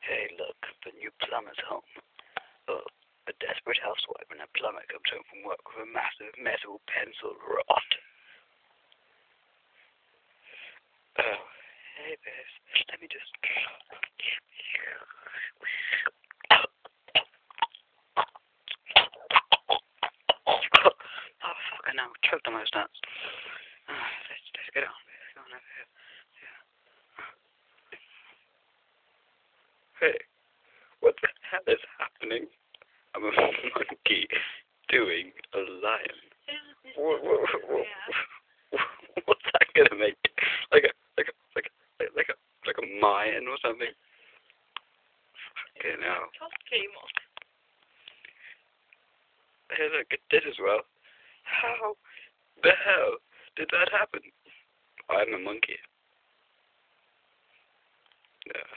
Hey, look, the new plumber's home. Oh, a desperate housewife and a plumber comes home from work with a massive metal pencil rod. Oh, hey, babes, let me just... Oh, fuck, I know, choked on those nuts. Let's get on. Let's go on over here. Yeah. Hey, what the hell is happening? I'm a monkey doing a lion. What's that gonna make? Like a Mayan or something? Okay, now. Hey, look, it did as well. How the hell did that happen? I'm a monkey. Yeah.